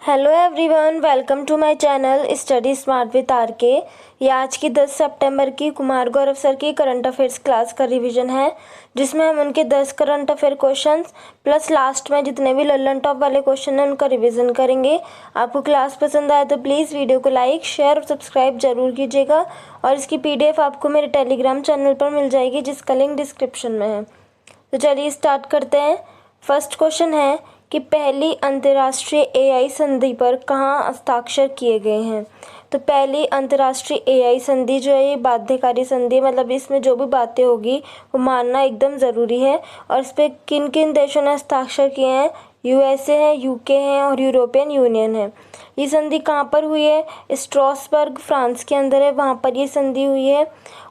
Hello everyone, welcome to my channel study smart with R K. ये आज की 10 सितंबर की कुमार गौरव सर की करंट अफेयर्स क्लास का रिवीजन है, जिसमें हम उनके 10 current affair questions plus last में जितने भी लल्लन टॉप वाले क्वेश्चन हैं उनका रिवीजन करेंगे। आपको क्लास पसंद आए तो प्लीज़ वीडियो को लाइक, शेयर और सब्सक्राइब जरूर कीजिएगा। और इसकी PDF आपको मेरे टेलीग्राम चैनल पर मिल जाएगी, जिसका लिंक डिस्क्रिप्शन में है। तो चलिए स्टार्ट करते हैं। फर्स्ट क्वेश्चन है कि पहली अंतर्राष्ट्रीय AI संधि पर कहाँ हस्ताक्षर किए गए हैं। तो पहली अंतर्राष्ट्रीय AI संधि जो है ये बाध्यकारी संधि, मतलब इसमें जो भी बातें होगी वो मानना एकदम ज़रूरी है। और इस पर किन किन देशों ने हस्ताक्षर किए हैं? USA है, UK है और यूरोपियन यूनियन है। ये संधि कहाँ पर हुई है? स्ट्रासबर्ग फ्रांस के अंदर है, वहाँ पर ये संधि हुई है।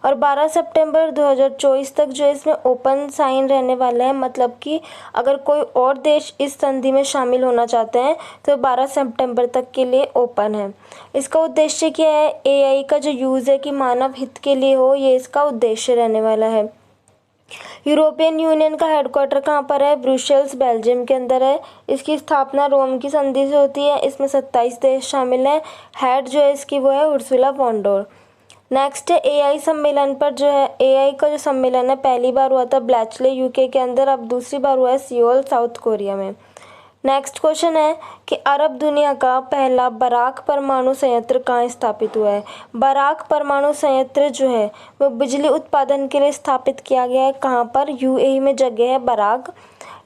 और 12 सितंबर 2024 तक जो इसमें ओपन साइन रहने वाला है, मतलब कि अगर कोई और देश इस संधि में शामिल होना चाहते हैं तो 12 सितंबर तक के लिए ओपन है। इसका उद्देश्य क्या है? AI का जो यूज़ है कि मानव हित के लिए हो, ये इसका उद्देश्य रहने वाला है। यूरोपियन यूनियन का हेडक्वार्टर कहाँ पर है? ब्रुसेल्स बेल्जियम के अंदर है। इसकी स्थापना रोम की संधि से होती है। इसमें 27 देश शामिल हैं। हेड जो है इसकी वो है उर्सुला वॉन। नेक्स्ट है AI सम्मेलन पर जो है AI का जो सम्मेलन है पहली बार हुआ था ब्लैचले UK के अंदर, अब दूसरी बार हुआ है सियोल साउथ कोरिया में। नेक्स्ट क्वेश्चन है कि अरब दुनिया का पहला बराक परमाणु संयंत्र कहाँ स्थापित हुआ है। बराक परमाणु संयंत्र जो है वो बिजली उत्पादन के लिए स्थापित किया गया है। कहाँ पर? UAE में जगह है बराक।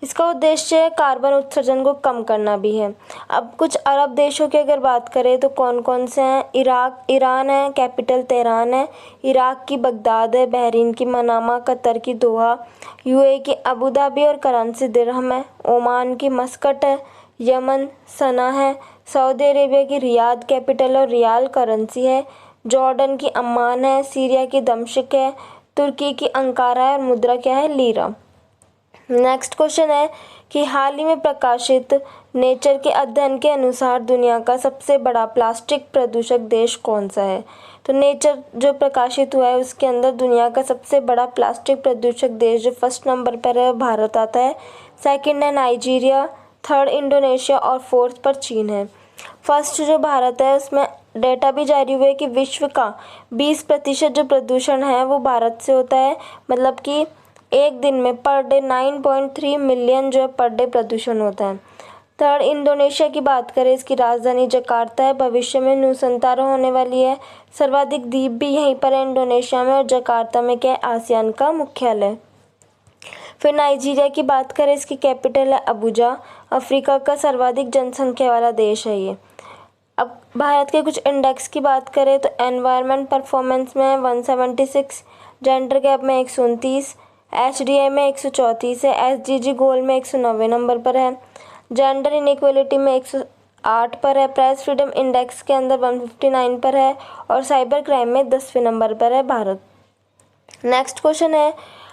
इसका उद्देश्य कार्बन उत्सर्जन को कम करना भी है। अब कुछ अरब देशों की अगर बात करें तो कौन कौन से हैं? ईरान है, कैपिटल तेहरान है। इराक की बगदाद है, बहरीन की मनामा, कतर की दोहा, UAE की अबू धाबी और करेंसी दिरहम है। ओमान की मस्कट है, यमन सना है, सऊदी अरेबिया की रियाद कैपिटल और रियाल करेंसी है, जॉर्डन की अम्मान है, सीरिया की दमिश्क है, तुर्की की अंकारा है और मुद्रा क्या है? लीरा। नेक्स्ट क्वेश्चन है कि हाल ही में प्रकाशित नेचर के अध्ययन के अनुसार दुनिया का सबसे बड़ा प्लास्टिक प्रदूषक देश कौन सा है। तो नेचर जो प्रकाशित हुआ है उसके अंदर दुनिया का सबसे बड़ा प्लास्टिक प्रदूषक देश जो फर्स्ट नंबर पर है भारत आता है। सेकंड है नाइजीरिया, थर्ड इंडोनेशिया और फोर्थ पर चीन है। फर्स्ट जो भारत है उसमें डेटा भी जारी हुए कि विश्व का 20% जो प्रदूषण है वो भारत से होता है, मतलब कि एक दिन में पर डे 9.3 मिलियन जो है पर डे प्रदूषण होता है। थर्ड इंडोनेशिया की बात करें, इसकी राजधानी जकार्ता है, भविष्य में नुसंतारा होने वाली है। सर्वाधिक द्वीप भी यहीं पर है इंडोनेशिया में, और जकार्ता में क्या है? आसियान का मुख्यालय। फिर नाइजीरिया की बात करें, इसकी कैपिटल है अबुजा। अफ्रीका का सर्वाधिक जनसंख्या वाला देश है ये। अब भारत के कुछ इंडेक्स की बात करें तो एनवायरनमेंट परफॉर्मेंस में 176, जेंडर गैप में 129, HDI में 134 है, SDG गोल में 190 नंबर पर है, जेंडर इनइक्वलिटी में 108 पर है, प्रेस फ्रीडम इंडेक्स के अंदर 159 पर है और साइबर क्राइम में 10वें नंबर पर है भारत। नेक्स्ट क्वेश्चन है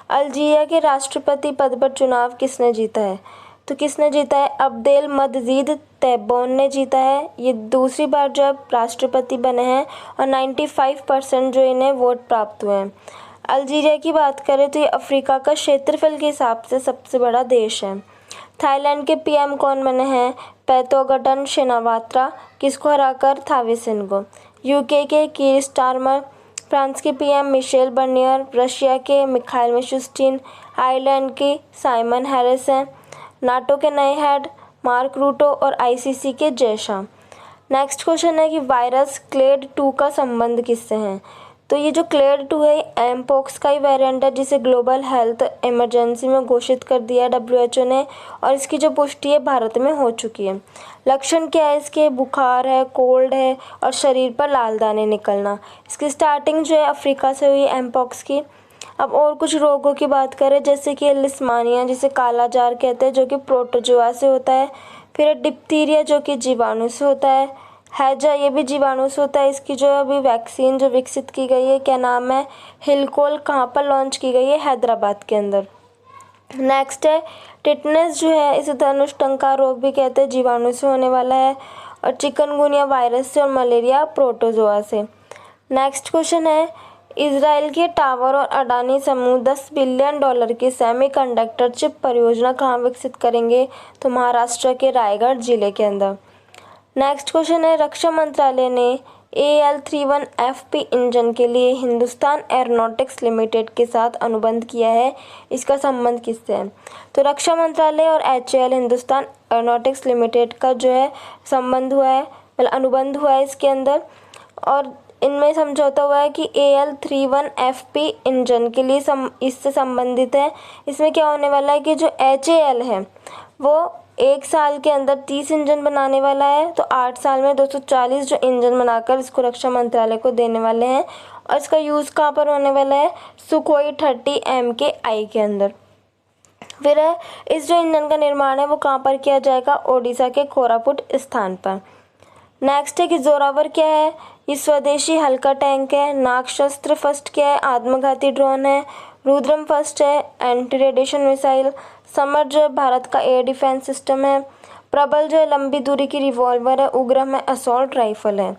अल्जीरिया के राष्ट्रपति पद पर चुनाव किसने जीता है। तो किसने जीता है? अब्देल मजीद तेब्बोन ने जीता है। ये दूसरी बार जो राष्ट्रपति बने हैं और 95% जो इन्हें वोट प्राप्त हुए हैं। अल्जीरिया की बात करें तो ये अफ्रीका का क्षेत्रफल के हिसाब से सबसे बड़ा देश है। थाईलैंड के PM कौन बने हैं? पैटोगटन शिनावात्रा, किसको हराकर? थावेसिन को। UK के कीर स्टारमर, फ्रांस के PM मिशेल बर्नियर, रशिया के मिखाइल मिशुस्टिन, आयरलैंड के साइमन हैरिस हैं, नाटो के नए हेड मार्क रूटो और ICC के जयशा। नेक्स्ट क्वेश्चन है कि वायरस क्लेड 2 का संबंध किससे है। तो ये जो क्लेड 2 है एमपॉक्स का ही वेरिएंट है, जिसे ग्लोबल हेल्थ इमरजेंसी में घोषित कर दिया WHO ने, और इसकी जो पुष्टि है भारत में हो चुकी है। लक्षण क्या है इसके? बुखार है, कोल्ड है और शरीर पर लाल दाने निकलना। इसकी स्टार्टिंग जो है अफ्रीका से हुई एमपॉक्स की। अब और कुछ रोगों की बात करें, जैसे कि लिस्मानिया जिसे काला जार कहते हैं जो कि प्रोटोजोआ से होता है। फिर डिप्थीरिया जो कि जीवाणु से होता है। हैजा ये भी जीवाणु से होता है। इसकी जो अभी वैक्सीन जो विकसित की गई है, क्या नाम है? हिलकोल। कहाँ पर लॉन्च की गई है? हैदराबाद के अंदर। नेक्स्ट है टिटनेस जो है इसे धनुष्टंकार रोग भी कहते हैं, जीवाणु से होने वाला है। और चिकनगुनिया वायरस से और मलेरिया प्रोटोजोआ से। नेक्स्ट क्वेश्चन है इजराइल के टावर और अडानी समूह $10 बिलियन की सेमीकंडक्टर चिप परियोजना कहाँ विकसित करेंगे। तो महाराष्ट्र के रायगढ़ जिले के अंदर। नेक्स्ट क्वेश्चन है, रक्षा मंत्रालय ने AL-31FP इंजन के लिए हिंदुस्तान एरोनॉटिक्स लिमिटेड के साथ अनुबंध किया है, इसका संबंध किससे है? तो रक्षा मंत्रालय और HAL हिंदुस्तान एरोनॉटिक्स लिमिटेड का जो है संबंध हुआ है, मतलब अनुबंध हुआ है इसके अंदर, और इनमें समझौता हुआ है कि AL-31FP इंजन के लिए इससे संबंधित है। इसमें क्या होने वाला है कि जो HAL है वो 1 साल के अंदर 30 इंजन बनाने वाला है, तो 8 साल में 240 जो इंजन बनाकर इसको रक्षा मंत्रालय को देने वाले हैं, और इसका यूज़ कहाँ पर होने वाला है? सुखोई 30 MKI के अंदर। फिर है, इस जो इंजन का निर्माण है वो कहाँ पर किया जाएगा? ओडिशा के कोरापुट स्थान पर। नेक्स्ट है कि जोरावर क्या है? ये स्वदेशी हल्का टैंक है। नागशस्त्र फर्स्ट क्या है? आत्मघाती ड्रोन है। रुद्रम फर्स्ट है एंटी रेडिएशन मिसाइल। समर जो है भारत का एयर डिफेंस सिस्टम है। प्रबल जो है लंबी दूरी की रिवॉल्वर है। उग्रम है असॉल्ट राइफल है।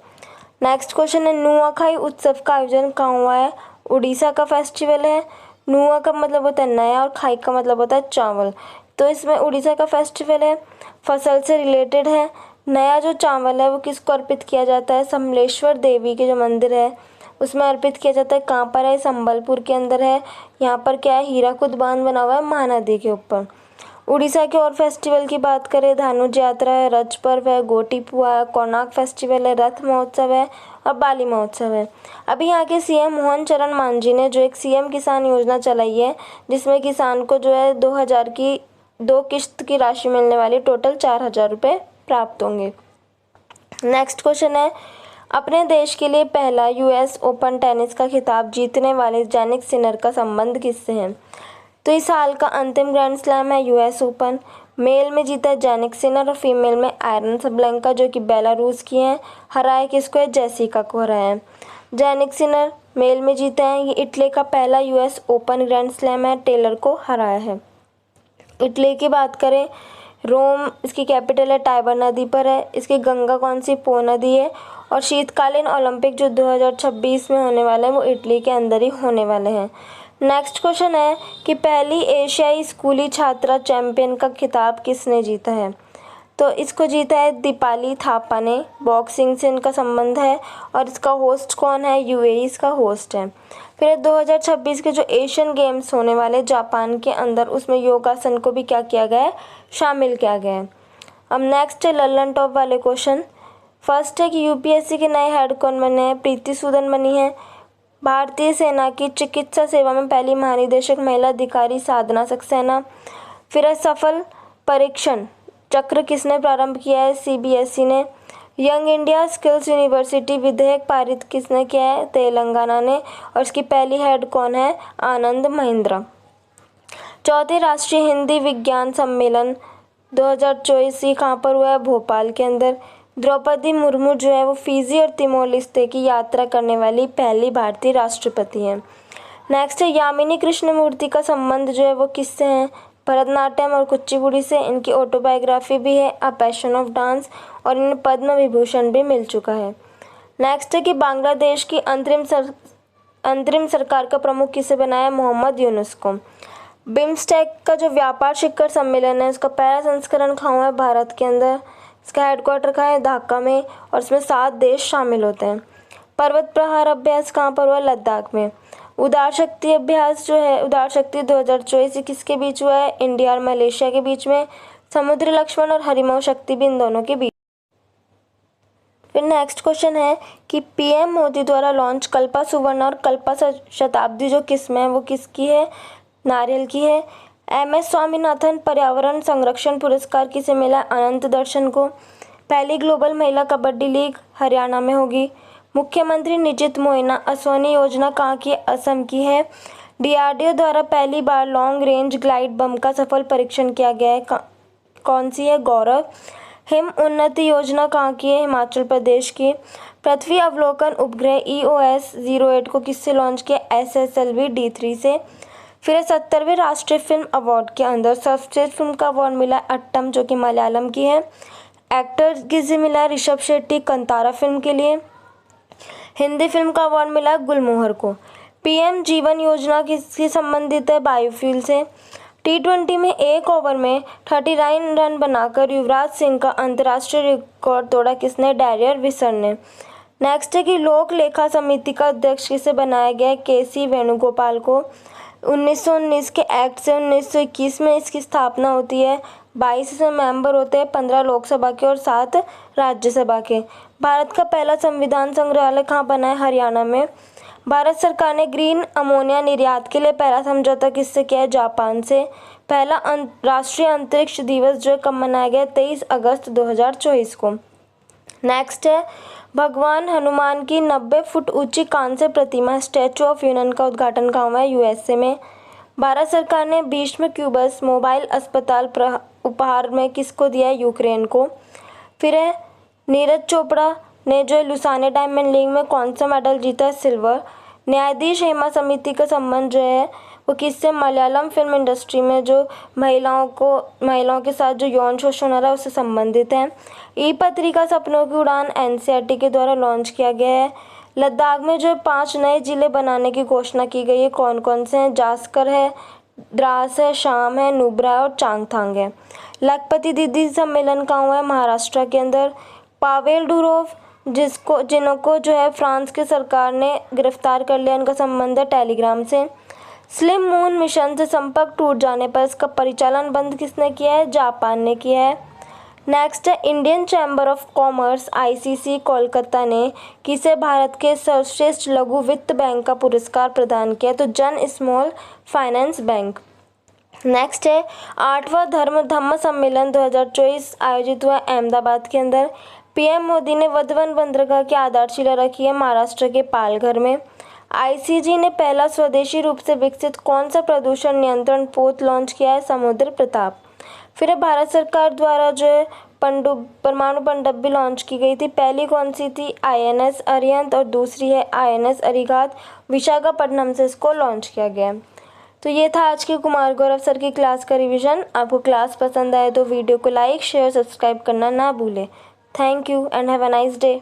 नेक्स्ट क्वेश्चन है, नुआखाई उत्सव का आयोजन कहाँ हुआ है? उड़ीसा का फेस्टिवल है। नुआ का मतलब होता है नया और खाई का मतलब होता है चावल, तो इसमें उड़ीसा का फेस्टिवल है, फसल से रिलेटेड है। नया जो चावल है वो किसको अर्पित किया जाता है? समलेश्वर देवी के जो मंदिर है उसमें अर्पित किया जाता है। कहाँ पर है? संबलपुर के अंदर है। यहाँ पर क्या है? हीराकुद बांध बना हुआ है महानदी के ऊपर। उड़ीसा के और फेस्टिवल की बात करें, धानुज यात्रा है, रज पर्व है, गोटी पुआ है, कोणार्क फेस्टिवल है, रथ महोत्सव है और बाली महोत्सव है। अभी यहाँ के CM मोहन चरण मांझी ने जो एक CM किसान योजना चलाई है, जिसमें किसान को जो है 2000 की 2 किश्त की राशि मिलने वाली, टोटल 4000 रुपये प्राप्त होंगे। नेक्स्ट क्वेश्चन है, अपने देश के लिए पहला US ओपन टेनिस का खिताब जीतने वाले जैनिक सिनर का संबंध किससे है? तो इस साल का अंतिम ग्रैंड स्लैम है US ओपन। मेल में जीता है जैनिक सिनर और फीमेल में आयरन सबलेंका जो कि बेलारूस की हैं। हराया किसको है? जेसिका को हराया है। जैनिक सिनर मेल में जीता है। ये इटली का पहला US ओपन ग्रैंड स्लैम है, टेलर को हराया है। इटली की बात करें, रोम इसकी कैपिटल है, टाइबर नदी पर है। इसकी गंगा कौन सी? पो नदी है। और शीतकालीन ओलंपिक जो 2026 में होने वाले हैं वो इटली के अंदर ही होने वाले हैं। नेक्स्ट क्वेश्चन है कि पहली एशियाई स्कूली छात्रा चैंपियन का खिताब किसने जीता है? तो इसको जीता है दीपाली थापा ने। बॉक्सिंग से इनका संबंध है और इसका होस्ट कौन है? UAE इसका होस्ट है। फिर 2026 के जो एशियन गेम्स होने वाले जापान के अंदर, उसमें योगासन को भी क्या किया गया है? शामिल किया गया है। अब नेक्स्ट है लल्लन टॉप वाले क्वेश्चन। फर्स्ट है कि UPSC के नए हेड कौन बने हैं? प्रीति सूदन बनी है। भारतीय सेना की चिकित्सा सेवा में पहली महानिदेशक महिला अधिकारी साधना सक्सेना। फिर है सफल परीक्षण चक्र किसने प्रारंभ किया है? CBSE ने। यंग इंडिया स्किल्स यूनिवर्सिटी विधेयक पारित किसने किया है? तेलंगाना ने। और इसकी पहली हेड कौन है? आनंद महिंद्रा। चौथे राष्ट्रीय हिंदी विज्ञान सम्मेलन 2024 कहाँ पर हुआ है? भोपाल के अंदर। द्रौपदी मुर्मू जो है वो फिजी और तिमोर लेस्ते की यात्रा करने वाली पहली भारतीय राष्ट्रपति हैं। नेक्स्ट है यामिनी कृष्णमूर्ति का संबंध जो है वो किससे है? भरतनाट्यम और कुचिपुड़ी से। इनकी ऑटोबायोग्राफी भी है अ पैशन ऑफ डांस, और इन्हें पद्म विभूषण भी मिल चुका है। नेक्स्ट है कि बांग्लादेश की अंतरिम सरकार का प्रमुख किसे बनाया? मोहम्मद यूनुस को। बिम्स्टेक का जो व्यापार शिखर सम्मेलन है उसका पहला संस्करण कहाँ हुआ है? भारत के अंदर। इसका हेडक्वार्टर कहाँ है? ढाका में, और इसमें 7 देश शामिल होते हैं। पर्वत प्रहार अभ्यास कहाँ पर हुआ? लद्दाख में। उदार शक्ति अभ्यास जो है, उदार शक्ति 2024 किसके बीच हुआ है? इंडिया और मलेशिया के बीच में। समुद्री लक्ष्मण और हरिमौ शक्ति भी इन दोनों के बीच। फिर नेक्स्ट क्वेश्चन है कि PM मोदी द्वारा लॉन्च कल्पा सुवर्ण और कल्पा शताब्दी जो किस्में है वो किसकी है? नारियल की है। MS स्वामीनाथन पर्यावरण संरक्षण पुरस्कार किसे मिला? अनंत दर्शन को। पहली ग्लोबल महिला कबड्डी लीग हरियाणा में होगी। मुख्यमंत्री निजित मोइना असोनी योजना कहाँ की? असम की है। DRDO द्वारा पहली बार लॉन्ग रेंज ग्लाइड बम का सफल परीक्षण किया गया है, कौन सी है? गौरव। हिम उन्नति योजना कहाँ की है? हिमाचल प्रदेश की। पृथ्वी अवलोकन उपग्रह EOS-08 को किससे लॉन्च किया? SSLV D3 से। फिर 70वें राष्ट्रीय फिल्म अवार्ड के अंदर सर्वश्रेष्ठ फिल्म का अवार्ड मिला अट्टम जो कि मलयालम की है। एक्टर किसे मिला? ऋषभ शेट्टी कंतारा फिल्म के लिए। हिंदी फिल्म का अवार्ड मिला गुलमोहर को। PM जीवन योजना किससे संबंधित है? बायोफ्यूल से। T20 में एक ओवर में 39 रन बनाकर युवराज सिंह का अंतर्राष्ट्रीय रिकॉर्ड तोड़ा किसने? डेरियर विसर ने। नेक्स्ट है कि लोक लेखा समिति का अध्यक्ष किसे बनाया गया है? KC वेणुगोपाल को। 1919 के एक्ट से 1921 में इसकी स्थापना होती है। 22 मेंबर होते हैं, 15 लोकसभा के और 7 राज्यसभा के। भारत का पहला संविधान संग्रहालय कहाँ बना है? हरियाणा में। भारत सरकार ने ग्रीन अमोनिया निर्यात के लिए पहला समझौता किससे किया है? जापान से। पहला राष्ट्रीय अंतरिक्ष दिवस जो कब मनाया गया? 23 अगस्त 2024 को। नेक्स्ट है भगवान हनुमान की 90 फुट ऊंची कांस्य प्रतिमा स्टैचू ऑफ यूनियन का उद्घाटन कहाँ हुआ है? USA में। भारत सरकार ने भीष्म क्यूबस मोबाइल अस्पताल उपहार में किसको दिया है? यूक्रेन को। फिर है नीरज चोपड़ा ने जो लुसाने डायमंड लीग में कौन सा मेडल जीता है? सिल्वर। न्यायाधीश हेमा समिति का संबंध जो है वो किससे? मलयालम फिल्म इंडस्ट्री में जो महिलाओं के साथ जो यौन शोषण हो रहा है उससे संबंधित है। ई पत्रिका सपनों की उड़ान NCERT के द्वारा लॉन्च किया गया है। लद्दाख में जो 5 नए जिले बनाने की घोषणा की गई है, कौन कौन से हैं? जास्कर है, द्रास है, शाम है, नुब्रा है और चांगथांग है। लखपति दीदी सम्मेलन कहाँ हुआ है? महाराष्ट्र के अंदर। पावेल डुरोव जिनको जो है फ्रांस की सरकार ने गिरफ्तार कर लिया, इनका संबंध है टेलीग्राम से। स्लिम मून मिशन से संपर्क टूट जाने पर इसका परिचालन बंद किसने किया है? जापान ने किया है। नेक्स्ट है Indian chamber of commerce ICC Kolkata ने किसे भारत के सर्वश्रेष्ठ लघु वित्त बैंक का पुरस्कार प्रदान किया? तो जन स्मॉल फाइनेंस बैंक। नेक्स्ट है 8वां धम्म सम्मेलन 2024 आयोजित हुआ अहमदाबाद के अंदर। PM मोदी ने वधवन बंदरगाह की आधारशिला रखी है महाराष्ट्र के पालघर में। ICG ने पहला स्वदेशी रूप से विकसित कौन सा प्रदूषण नियंत्रण पोत लॉन्च किया है? समुद्र प्रताप। फिर भारत सरकार द्वारा जो है परमाणु पनडुब्बी लॉन्च की गई थी, पहली कौन सी थी? INS अरिहंत और दूसरी है INS अरिघात। विशाखापट्टनम से इसको लॉन्च किया गया। तो ये था आज के कुमार गौरव सर की क्लास का रिवीजन। आपको क्लास पसंद आए तो वीडियो को लाइक शेयर सब्सक्राइब करना ना भूलें। Thank you and have a nice day.